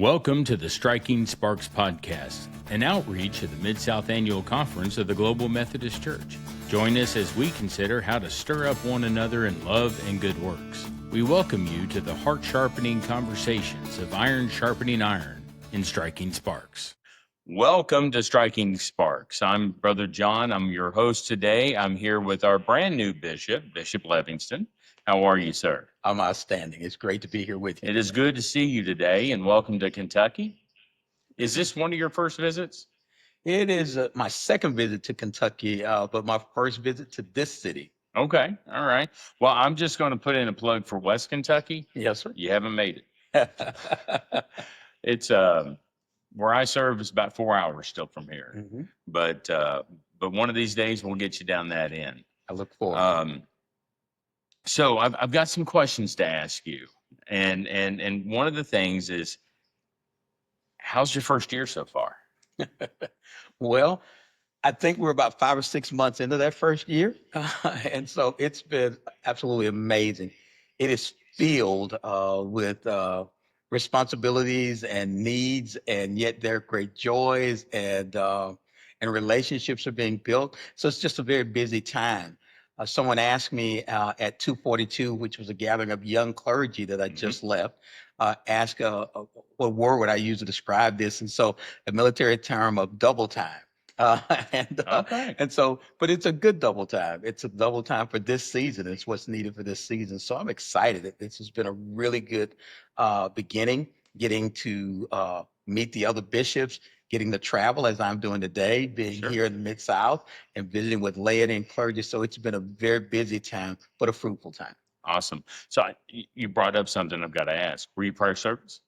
Welcome to the Striking Sparks podcast, an outreach of the Mid-South Annual Conference of the Global Methodist Church. Join us as we consider how to stir up one another in love and good works. We welcome you to the heart-sharpening conversations of iron sharpening iron in Striking Sparks. Welcome to Striking Sparks. I'm Brother John. I'm your host today. I'm here with our brand new bishop, Bishop Levingston. How are you, sir? I'm outstanding. It's great to be here with you. It is good to see you today, and welcome to Kentucky. Is this one of your first visits? It is my second visit to Kentucky, but my first visit to this city. Okay, all right. Well, I'm just going to put in a plug for West Kentucky. Yes, sir. You haven't made it. It's where I serve is about 4 hours still from here, Mm-hmm. but one of these days we'll get you down that end. I look forward. So I've got some questions to ask you, and one of the things is, how's your first year so far? Well, I think we're about 5 or 6 months into that first year, and so it's been absolutely amazing. It is filled with responsibilities and needs, and yet there are great joys and relationships are being built. So it's just a very busy time. Someone asked me at 242, which was a gathering of young clergy that I just left, ask what word would I use to describe this? And so a military term of double time. Okay. And so, but it's a good double time. It's a double time for this season. It's what's needed for this season. So I'm excited. This has been a really good beginning, getting to meet the other bishops, getting to travel as I'm doing today, being Sure. here in the Mid-South and visiting with laity and clergy. So it's been a very busy time, but a fruitful time. Awesome. So you brought up something I've got to ask. Were you prior service?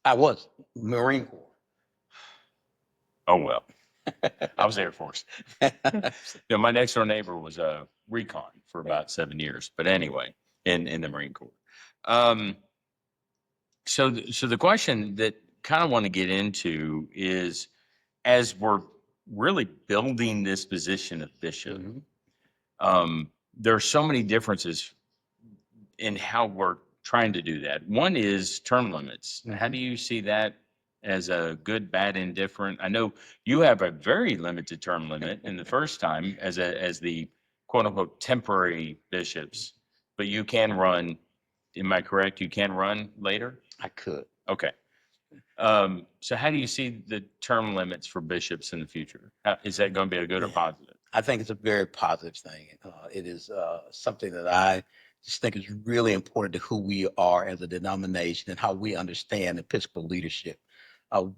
I was Marine Corps. Oh, well. I was Air Force. My next door neighbor was a recon for about 7 years. But anyway, in the Marine Corps. So the question that kind of want to get into is, as we're really building this position of bishop, there are so many differences in how we're trying to do that. One is term limits. How do you see that as a good, bad, indifferent? I know you have a very limited term limit in the first time as the quote unquote temporary bishops, but you can run. Am I correct? You can run later? I could. Okay. So how do you see the term limits for bishops in the future? Is that going to be a good or positive? I think it's a very positive thing. It is something that I just think is really important to who we are as a denomination and how we understand Episcopal leadership.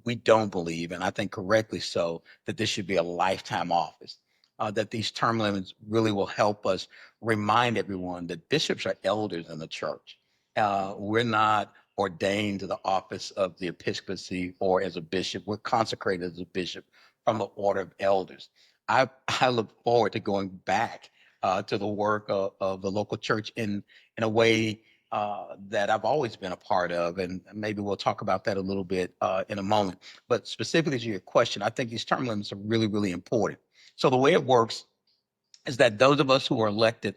We don't believe, and I think correctly so, that this should be a lifetime office. That these term limits really will help us remind everyone that bishops are elders in the church. We're not ordained to the office of the episcopacy or as a bishop. We're consecrated as a bishop from the order of elders. I look forward to going back to the work of the local church in a way that I've always been a part of, and maybe we'll talk about that a little bit in a moment. But specifically to your question, I think these term limits are really, really important. So the way it works is that those of us who are elected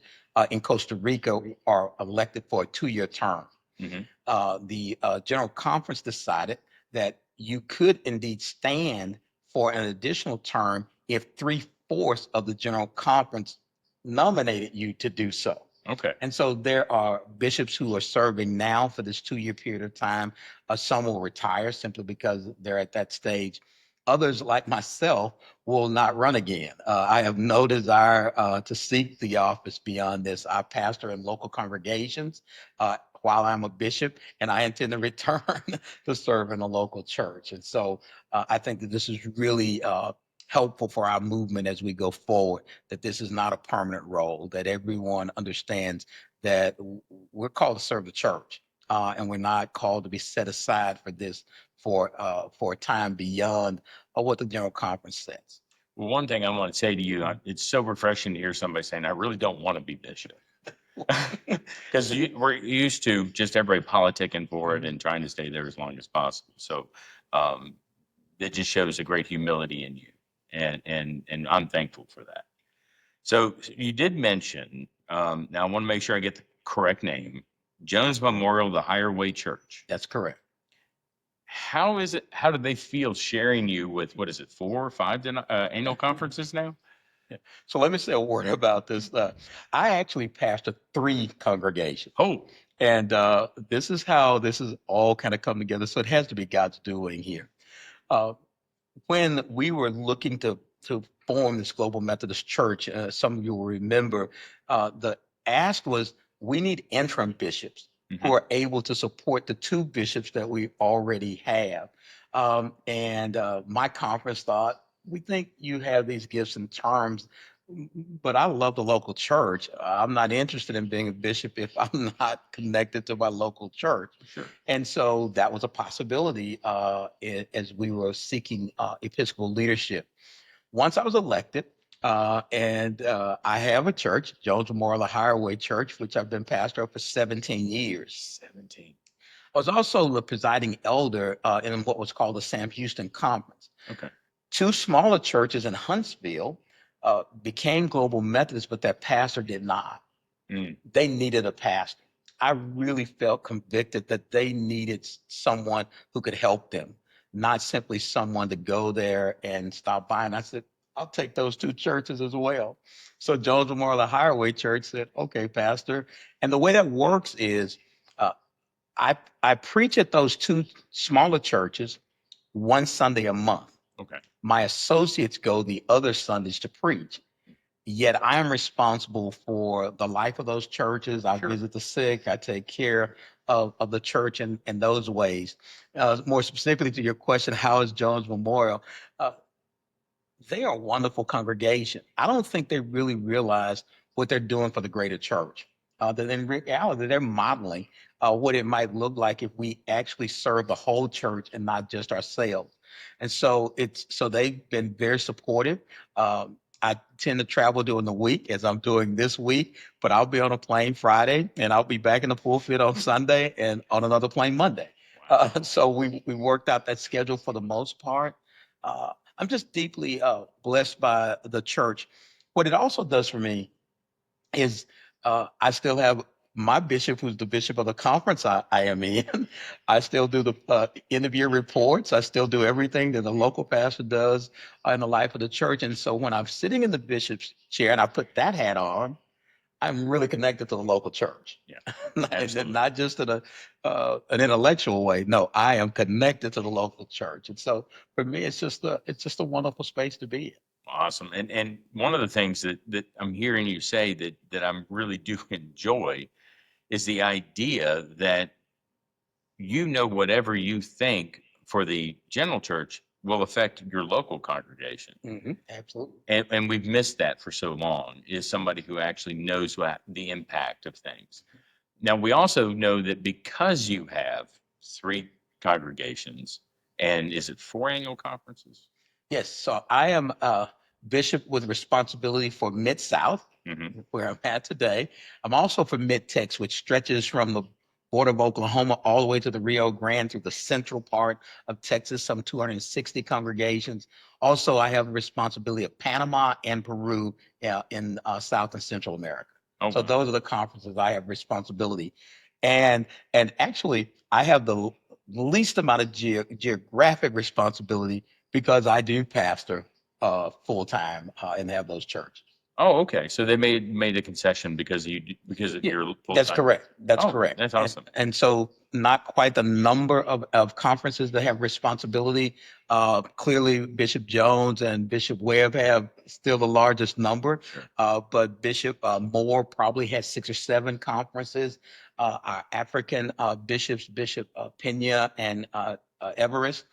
in Costa Rica are elected for a 2-year term. The General Conference decided that you could indeed stand for an additional term if 3/4 of the General Conference nominated you to do so. Okay. And so there are bishops who are serving now for this 2-year period of time. Some will retire simply because they're at that stage. Others, like myself, will not run again. I have no desire to seek the office beyond this. I pastor in local congregations while I'm a bishop, and I intend to return to serve in a local church. And so I think that this is really helpful for our movement as we go forward, that this is not a permanent role, that everyone understands that we're called to serve the church, and we're not called to be set aside for this for a time beyond what the General Conference says. Well, one thing I want to say to you, it's so refreshing to hear somebody saying, I really don't want to be bishop. Because we're used to just everybody politicking for it and trying to stay there as long as possible. So it just shows a great humility in you. And I'm thankful for that. So you did mention, now I want to make sure I get the correct name, Jones Memorial, the Higher Way Church. That's correct. How is it? How do they feel sharing you with, what is it, 4 or 5 annual conferences now? Yeah. So let me say a word about this. I actually pastor 3 congregations. Oh, And this is how this is all kind of come together. So it has to be God's doing here. Uh, when we were looking to form this Global Methodist Church, some of you will remember, the ask was we need interim bishops who are able to support the 2 bishops that we already have. And my conference thought, we think you have these gifts and terms, but I love the local church. I'm not interested in being a bishop if I'm not connected to my local church. sure. And so that was a possibility as we were seeking Episcopal leadership. Once I was elected, and I have a church, Jones Memorial Highway Church, which I've been pastor of for 17 years. 17. I was also the presiding elder in what was called the Sam Houston Conference. Okay. 2 smaller churches in Huntsville became Global Methodists, but that pastor did not. They needed a pastor. I really felt convicted that they needed someone who could help them, not simply someone to go there and stop by. And I said, I'll take those 2 churches as well. So Jones Memorial Highway Church said, okay, pastor. And the way that works is uh, I preach at those 2 smaller churches one Sunday a month. Okay. My associates go the other Sundays to preach. Yet I am responsible for the life of those churches. I Sure. visit the sick. I take care of the church in those ways. More specifically to your question, how is Jones Memorial? Uh, they are a wonderful congregation. I don't think they really realize what they're doing for the greater church. That in reality, they're modeling what it might look like if we actually serve the whole church and not just ourselves. And so they've been very supportive. I tend to travel during the week as I'm doing this week, but I'll be on a plane Friday and I'll be back in the pulpit on Sunday and on another plane Monday. So we worked out that schedule for the most part. I'm just deeply blessed by the church. What it also does for me is I still have my bishop, who's the bishop of the conference I am in. I still do the interview reports. I still do everything that the local pastor does in the life of the church. And so when I'm sitting in the bishop's chair and I put that hat on, I'm really connected to the local church. Yeah, Not just in an intellectual way. No, I am connected to the local church. And so for me, it's just a wonderful space to be in. awesome. And one of the things that I'm hearing you say that I'm really do enjoy is the idea that whatever you think for the general church will affect your local congregation. Absolutely. And we've missed that for so long, is somebody who actually knows what the impact of things. Now, we also know that because you have 3 congregations, and is it 4 annual conferences? Yes. So I am a bishop with responsibility for Mid-South, where I'm at today. I'm also for Mid-Tex, which stretches from the border of Oklahoma all the way to the Rio Grande through the central part of Texas, some 260 congregations. Also, I have the responsibility of Panama and Peru in South and Central America. Oh, So wow. those are the conferences I have responsibility. And actually, I have the least amount of geographic responsibility because I do pastor full time and have those churches. Oh, okay. So they made a concession because of Yeah, your full that's time. correct. That's Oh, correct. that's awesome. And so not quite the number of conferences that have responsibility. Clearly, Bishop Jones and Bishop Webb have still the largest number, Sure. but Bishop Moore probably has 6 or 7 conferences. Our African bishops, Bishop Pena and Everest,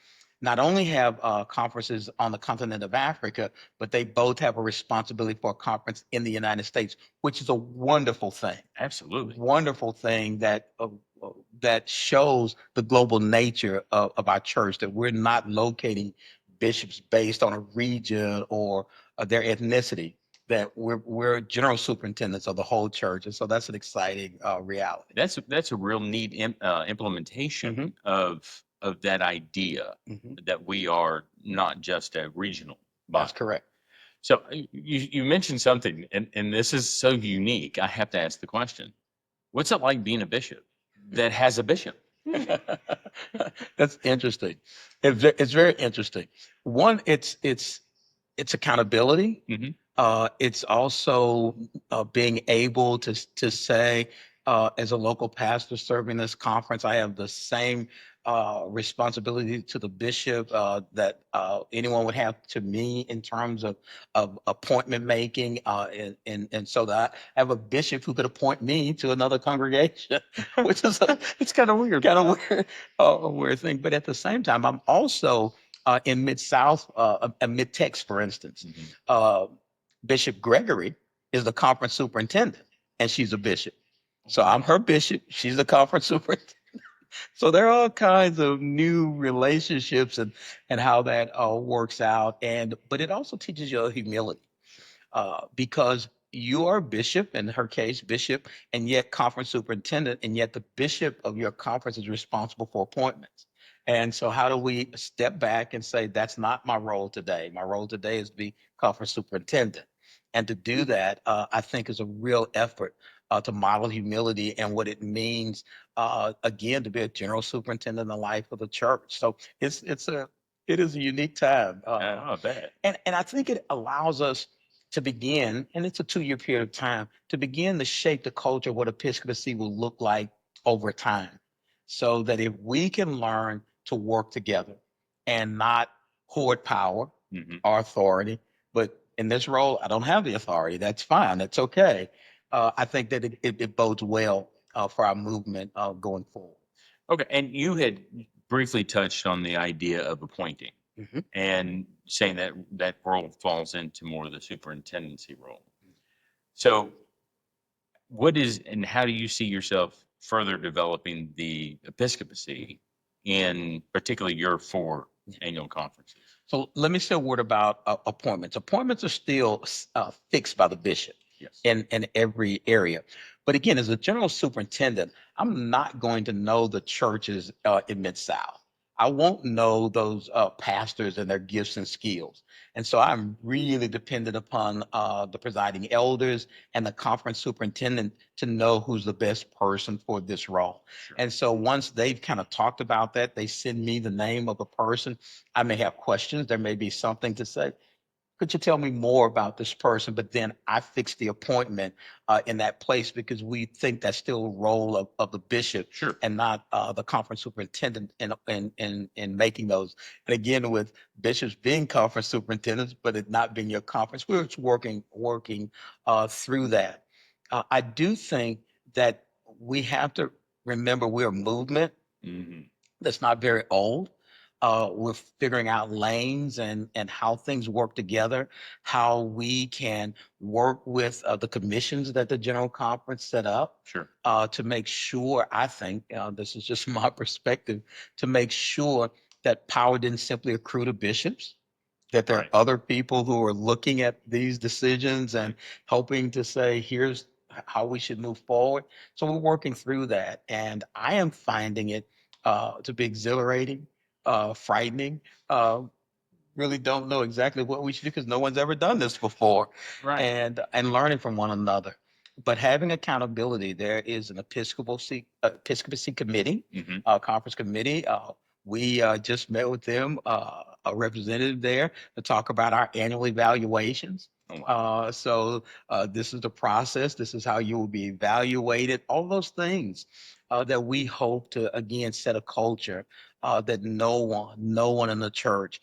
not only have conferences on the continent of Africa, but they both have a responsibility for a conference in the United States, which is a wonderful thing. Absolutely. Wonderful thing that shows the global nature of our church, that we're not locating bishops based on a region or their ethnicity, that we're general superintendents of the whole church. And so that's an exciting reality. That's a real neat implementation of that idea that we are not just a regional body. That's correct. So you mentioned something, and this is so unique. I have to ask the question: what's it like being a bishop that has a bishop? That's interesting. It's very interesting. One, it's accountability. Mhm. It's also being able to say, as a local pastor serving this conference, I have the same responsibility to the bishop that anyone would have to me in terms of appointment making, and so that I have a bishop who could appoint me to another congregation, which is It's kind of weird. a weird thing. But at the same time, I'm also in Mid South, Mid Tex, for instance. Mhm. Uh, Bishop Gregory is the conference superintendent, and she's a bishop. So I'm her bishop. She's the conference superintendent. So there are all kinds of new relationships and how that works out. And but it also teaches you humility because you are bishop, in her case, bishop, and yet conference superintendent, and yet the bishop of your conference is responsible for appointments. And so, how do we step back and say, that's not my role today? My role today is to be conference superintendent. And to do that, I think is a real effort to model humility and what it means, again, to be a general superintendent in the life of the church. So it is a unique time. I bet. And I think it allows us to begin, and it's a 2 year period of time, to begin to shape the culture of what episcopacy will look like over time. So that if we can learn to work together and not hoard power Mhm. or authority, but in this role, I don't have the authority. That's fine. That's okay. I think that it bodes well for our movement going forward. Okay, and you had briefly touched on the idea of appointing Mhm. and saying that that role falls into more of the superintendency role. So, what is and how do you see yourself further developing the episcopacy in particularly your 4 annual conferences? So let me say a word about appointments. Appointments are still fixed by the bishop Yes. in every area. But again, as a general superintendent, I'm not going to know the churches in Mid South. I won't know those pastors and their gifts and skills. And so I'm really dependent upon the presiding elders and the conference superintendent to know who's the best person for this role. Sure. And so once they've kind of talked about that, they send me the name of a person. I may have questions. There may be something to say. Could you tell me more about this person? But then I fix the appointment in that place because we think that's still a role of the bishop Sure. and not the conference superintendent in making those. And again, with bishops being conference superintendents, but it not being your conference, we're just working through that. I do think that we have to remember we're a movement Mhm. that's not very old. We're figuring out lanes and how things work together, how we can work with the commissions that the General Conference set up Sure. to make sure, I think, this is just my perspective, to make sure that power didn't simply accrue to bishops, that there are Right. other people who are looking at these decisions and helping to say, here's how we should move forward. So we're working through that. And I am finding it to be exhilarating, frightening. Really don't know exactly what we should do because no one's ever done this before, Right. and learning from one another. But having accountability, there is an Episcopacy committee, Mhm. conference committee. We just met with them, a representative there, to talk about our annual evaluations. Oh, wow. So this is the process. This is how you will be evaluated. All those things that we hope to again set a culture that no one in the church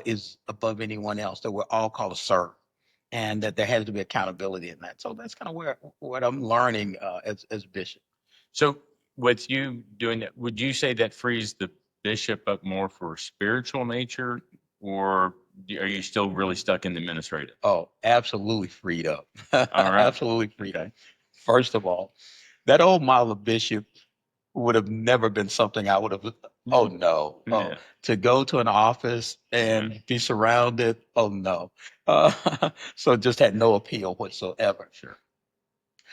is above anyone else. That we're all called to serve, and that there has to be accountability in that. So that's kind of where what I'm learning as bishop. So, with you doing that, would you say that frees the bishop up more for spiritual nature, or are you still really stuck in the administrative? Oh, absolutely freed up. All right. Absolutely freed up. Okay. First of all, that old model of bishop would have never been something I would have. Oh no! Oh, Yeah. to go to an office and be surrounded. Oh no! So it just had no appeal whatsoever. Sure.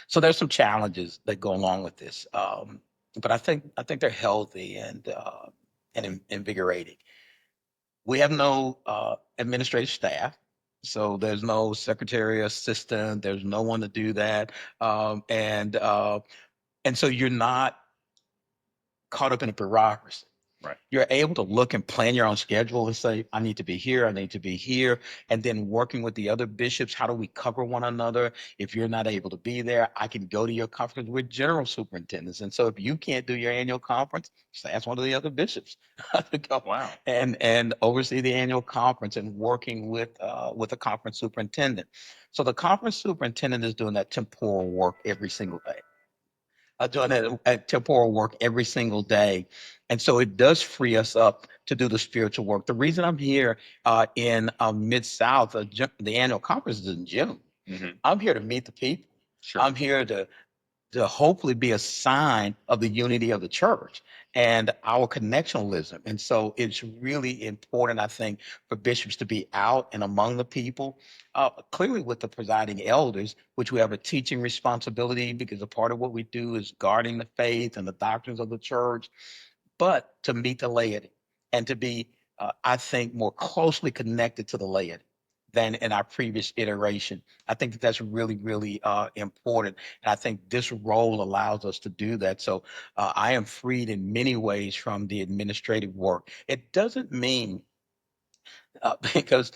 So there's some challenges that go along with this, but I think they're healthy and invigorating. We have no administrative staff, so there's no secretary or assistant. There's no one to do that, and so you're not caught up in a bureaucracy. Right. You're able to look and plan your own schedule and say, I need to be here, I need to be here. And then working with the other bishops, how do we cover one another? If you're not able to be there, I can go to your conference with general superintendents. And so if you can't do your annual conference, just ask one of the other bishops to go Wow. and oversee the annual conference and working with the conference superintendent. So the conference superintendent is doing that temporal work every single day. Doing that temporal work every single day. And so it does free us up to do the spiritual work. The reason I'm here in Mid-South, the annual conference is in June. Mm-hmm. I'm here to meet the people. Sure. I'm here to hopefully be a sign of the unity of the church and our connectionalism. And so it's really important, I think, for bishops to be out and among the people, clearly with the presiding elders, which we have a teaching responsibility because a part of what we do is guarding the faith and the doctrines of the church, but to meet the laity and to be, I think, more closely connected to the laity than in our previous iteration. I think that that's really, really important. And I think this role allows us to do that. So I am freed in many ways from the administrative work. It doesn't mean, because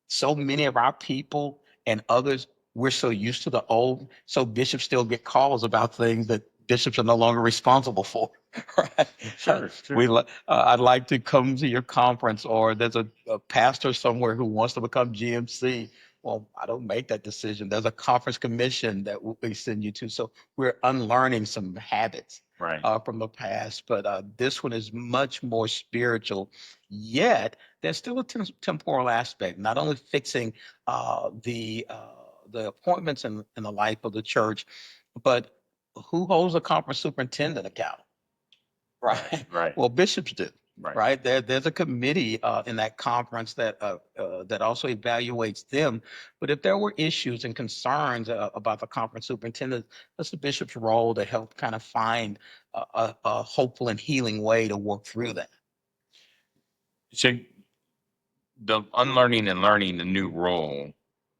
so many of our people and others, we're so used to the old, so bishops still get calls about things that bishops are no longer responsible for. Right? Sure. Sure. I'd like to come to your conference, or there's a pastor somewhere who wants to become GMC. Well, I don't make that decision. There's a conference commission that we send you to. So we're unlearning some habits Right. from the past, but this one is much more spiritual. Yet there's still a temporal aspect, not only fixing the appointments in the life of the church, but who holds a conference superintendent accountable? Right. Right. Well, bishops do. Right. Right. There's a committee in that conference that also evaluates them. But if there were issues and concerns about the conference superintendent, that's the bishop's role to help kind of find a hopeful and healing way to work through that. So the unlearning and learning the new role,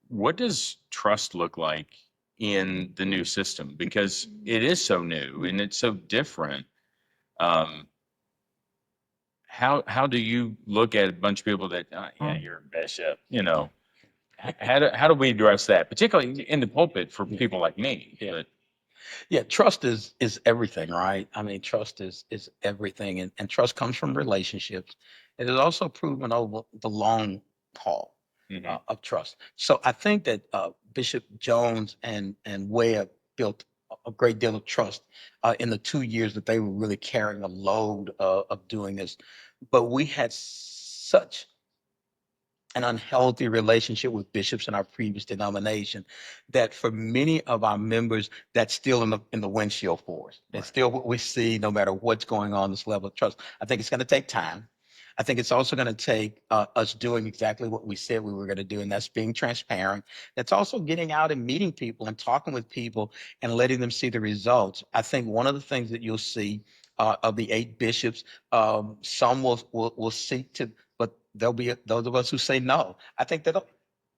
what does trust look like in the new system? Because it is so new and it's so different. Um, how do you look at a bunch of people that yeah, you're a bishop, you know? How do we address that, particularly in the pulpit for people like me? Yeah. But Yeah, trust is everything, right? I mean, trust is everything, and trust comes from relationships. It is also proven over the long haul mhm, of trust. So I think that Bishop Jones and Webb built a great deal of trust in the 2 years that they were really carrying the load of doing this. But we had such an unhealthy relationship with bishops in our previous denomination that for many of our members, that's still in the windshield for us. It's right, still what we see no matter what's going on, this level of trust. I think it's going to take time. I think it's also going to take us doing exactly what we said we were going to do, and that's being transparent. That's also getting out and meeting people and talking with people and letting them see the results. I think one of the things that you'll see of the 8 bishops, some will seek to, but there'll be those of us who say no. I think that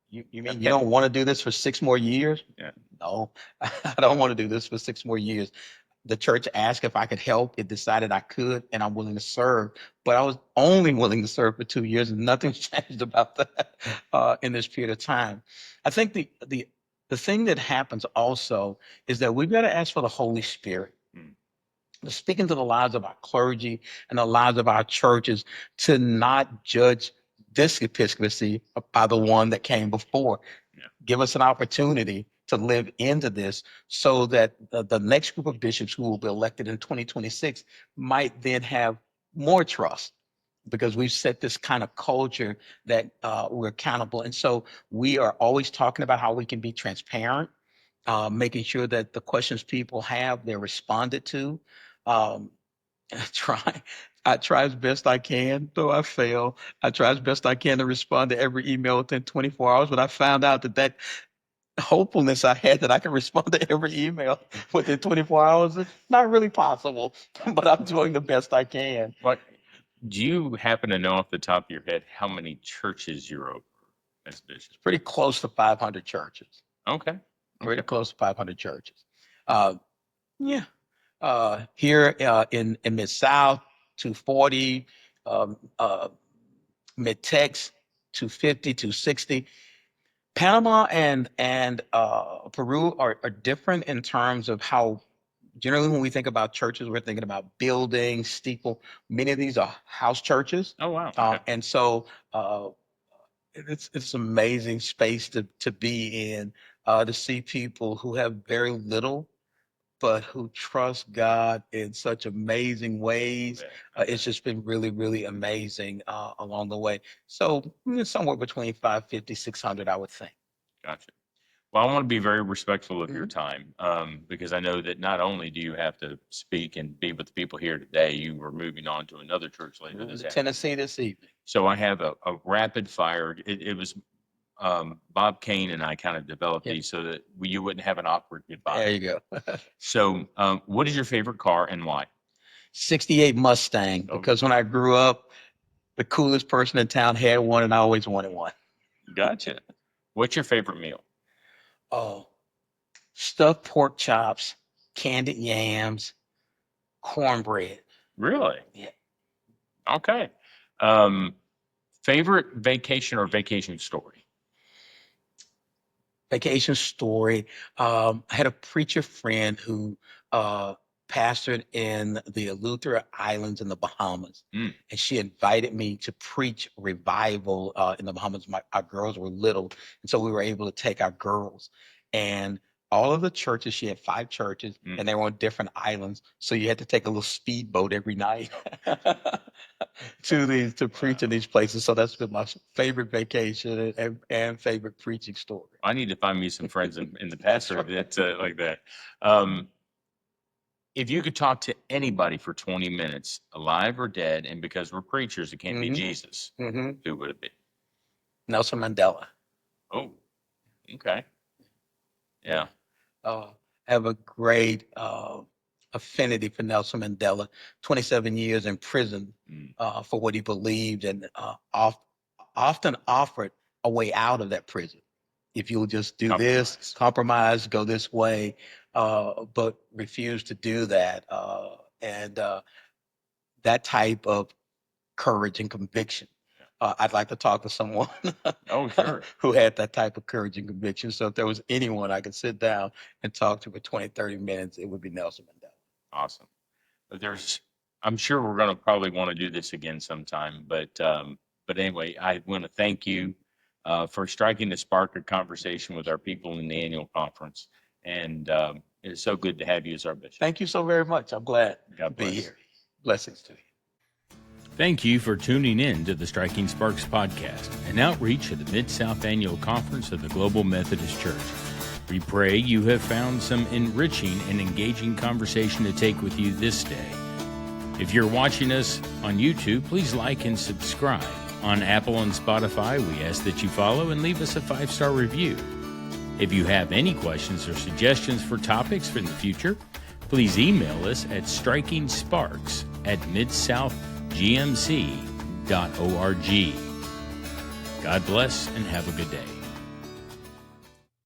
you mean you okay, don't want to do this for 6 more years? yeah, No, I don't want to do this for 6 more years. The church asked if I could help. It decided I could, and I'm willing to serve. But I was only willing to serve for 2 years, and nothing's changed about that in this period of time. I think the thing that happens also is that we've got to ask for the Holy Spirit mm, to speak into the lives of our clergy and the lives of our churches, to not judge this episcopacy by the one that came before. yeah, Give us an opportunity to live into this so that the next group of bishops who will be elected in 2026 might then have more trust, because we've set this kind of culture that we're accountable. And so we are always talking about how we can be transparent, making sure that the questions people have, they're responded to. Um, I try, I try as best I can, though I fail. I try as best I can to respond to every email within 24 hours. But I found out that hopefulness I had that I can respond to every email within 24 hours is not really possible. But I'm doing the best I can. what do you happen to know off the top of your head how many churches you're over as bishop? It's pretty close to 500 churches. Okay, Pretty okay, close to 500 churches. Uh, yeah. Here in Mid-South, 240, Mid-Tex, 250, 260. Panama and Peru are different in terms of how generally when we think about churches, we're thinking about buildings, steeple. Many of these are house churches. Oh, wow. Okay. And so it's amazing space to be in, to see people who have very little, but who trust God in such amazing ways. It's just been really, really amazing along the way. So somewhere between 550, 600, I would think. Gotcha. Well, I want to be very respectful of your time because I know that not only do you have to speak and be with the people here today, you were moving on to another church later this afternoon. Tennessee this evening. So I have a rapid fire. It was Bob Kane and I kind of developed these so that you wouldn't have an awkward goodbye. There you go. So what is your favorite car and why? 68 Mustang, because when I grew up, the coolest person in town had one and I always wanted one. Gotcha. What's your favorite meal? Oh, stuffed pork chops, candied yams, cornbread. Really? Yeah. Okay. Favorite vacation or vacation story? Vacation story. I had a preacher friend who pastored in the Eleuthera Islands in the Bahamas. And she invited me to preach revival in the Bahamas. Our girls were little, and so we were able to take our girls. And all of the churches, she had 5 churches, and they were on different islands. So you had to take a little speedboat every night to preach in these places. So that's been my favorite vacation and favorite preaching story. I need to find me some friends in the pastor that's like that. If you could talk to anybody for 20 minutes, alive or dead, and because we're preachers, it can't be Jesus, who would it be? Nelson Mandela. Oh, okay. Yeah. I have a great affinity for Nelson Mandela. 27 years in prison for what he believed, and often offered a way out of that prison. If you'll just do this, compromise, go this way, but refused to do that. And that type of courage and conviction. I'd like to talk to someone who had that type of courage and conviction. So if there was anyone I could sit down and talk to for 20, 30 minutes, it would be Nelson Mandela. Awesome. I'm sure we're going to probably want to do this again sometime, but anyway, I want to thank you for striking the spark of conversation with our people in the annual conference. And it's so good to have you as our bishop. Thank you so very much. I'm glad to be here. Blessings to you. Thank you for tuning in to the Striking Sparks podcast, an outreach of the Mid-South Annual Conference of the Global Methodist Church. We pray you have found some enriching and engaging conversation to take with you this day. If you're watching us on YouTube, please like and subscribe. On Apple and Spotify, we ask that you follow and leave us a 5-star review. If you have any questions or suggestions for topics for the future, please email us at strikingsparks@midsouthgmc.org. God bless and have a good day.